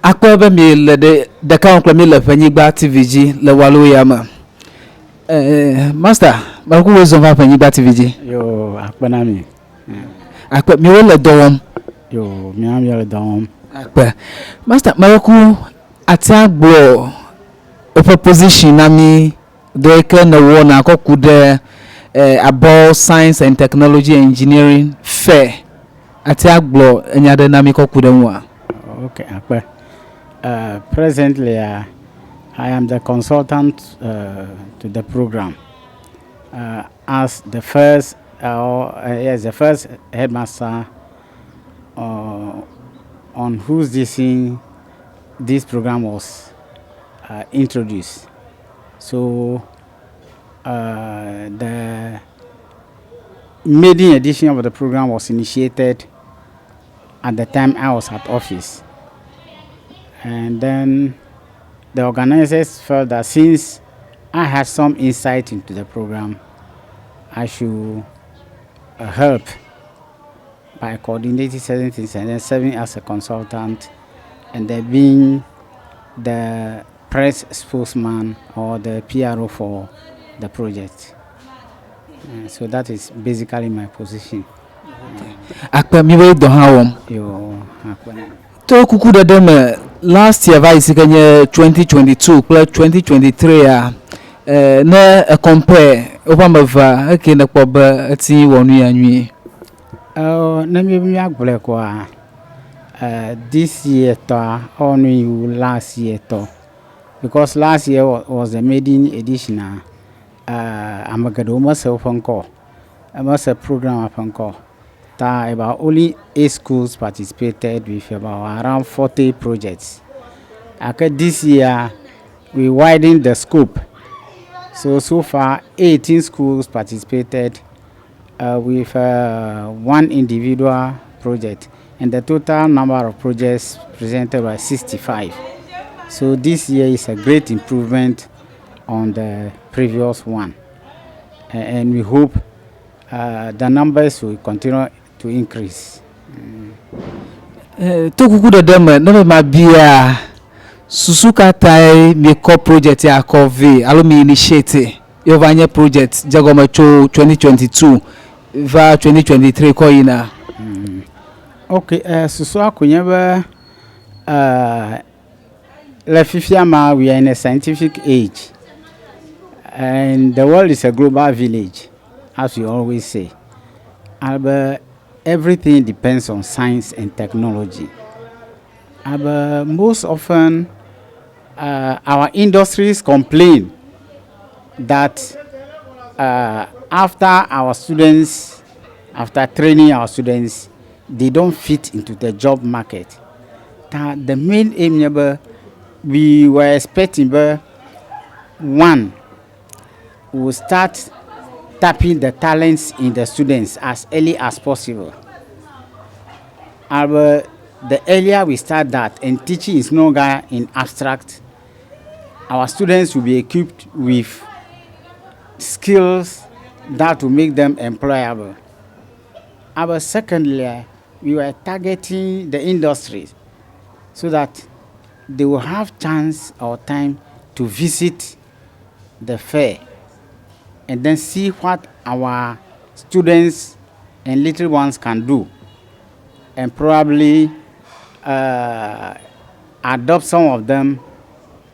akwa mi le de ka on mi le Ewenyigba TVG le walo yama. Master, ba ku wezo va Ewenyigba TVG. Yo, akpana mi. Akwa mi le dowom. Yo, mi am le dowom. Akwa. Master, ma ku ati agbo o proposition na mi de ke na wo na akoku de Abor Science and Technology Engineering Fair. Ati agbo enyade na mi koku de nwa. Okay, akwa. Presently, I am the consultant to the program. As the first, the first headmaster on whose this program was introduced. So the maiden edition of the program was initiated at the time I was at office. And then the organizers felt that since I had some insight into the program, I should help by coordinating certain things and then serving as a consultant and then being the press spokesman or the PRO for the project. So that is basically my position. Akpa mi we do hawom. Yo, akpa. To kuku de dem last year vice kanye 2022 plus 2023 na compare obamava eke na kpoba ati wonu yanwi. Na mi agbole kwa this year to only last year to, because last year was the maiden edition. Amagado myself on call. I must a program upon call. About only 8 schools participated with about around 40 projects. This year we widened the scope. So far 18 schools participated with one individual project, and the total number of projects presented was 65. So this year is a great improvement on the previous one, and we hope the numbers will continue to increase. To kuku de dem na ma bia susuka tai make project ya cover alo mi initiate yo vanye project jagoma cho 2022 va 2023 ko ina. Okay, susu akonya ba la fifiama, we are in a scientific age and the world is a global village, as we always say. But everything depends on science and technology. But most often, our industries complain that after training our students, they don't fit into the job market. The main aim we were expecting, one, we will start tapping the talents in the students as early as possible. The earlier we start that, and teaching is no longer in abstract, our students will be equipped with skills that will make them employable. Secondly, we were targeting the industries so that they will have chance or time to visit the fair and then see what our students and little ones can do, and probably adopt some of them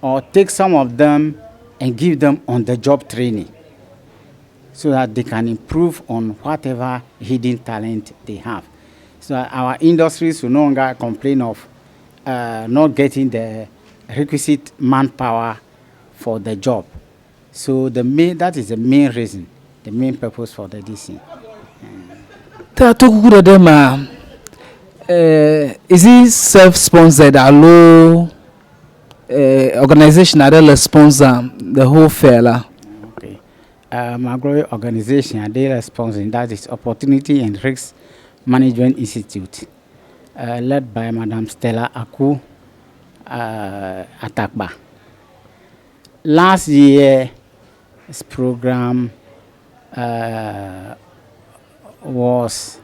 or take some of them and give them on-the-job training so that they can improve on whatever hidden talent they have. So our industries will no longer complain of not getting the requisite manpower for the job. So that is the main reason, the main purpose for the DC. Is it self-sponsored or low organization that sponsor the whole fair? Okay. My growing organization, they are sponsoring, that is Opportunity and Risk Management Institute, led by Madam Stella Aku Atakba. Last year, this program was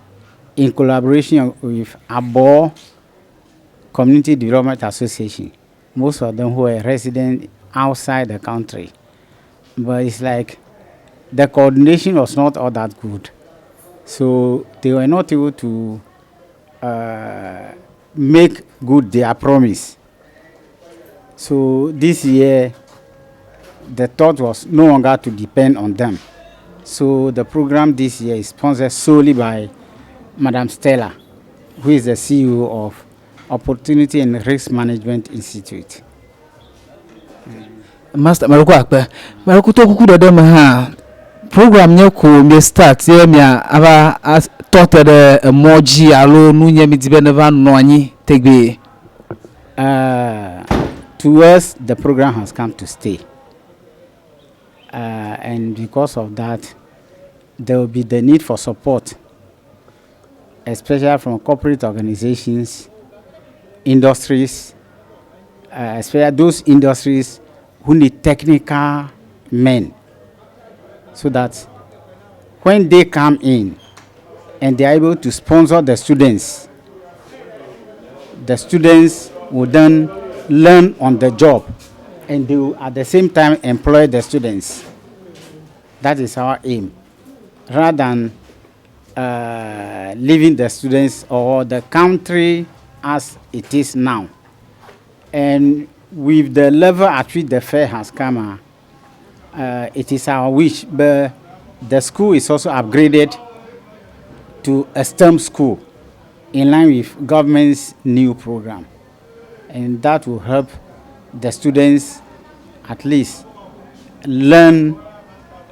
in collaboration with Abor community development association. Most of them were resident outside the country. But it's like the coordination was not all that good. So they were not able to make good their promise. So this year, the thought was no longer to depend on them. So the program this year is sponsored solely by Madam Stella, who is the CEO of Opportunity and Risk Management Institute. Master Maruko akpe Maruko to kuku dode ha program nye ko me start ye me aba thought the emoji alo nu nye mi dibe never no anyi tegbe. To us, the program has come to stay. And because of that, there will be the need for support, especially from corporate organizations, industries, especially those industries who need technical men, so that when they come in and they are able to sponsor the students will then learn on the job, and they will at the same time employ the students. That is our aim, rather than leaving the students or the country as it is now. And with the level at which the fair has come, it is our wish, but the school is also upgraded to a STEM school in line with government's new program. And that will help the students at least learn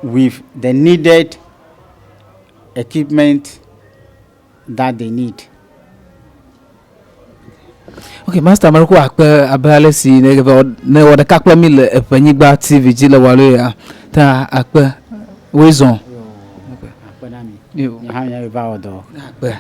with the needed equipment that they need. Okay, Master Maruko akpe abale si ne wada kakpe mi le Ewenyigba TV ji le wale ya ta akpe wezon. Akpe nami. Yo. Nya ba odo. Akpe.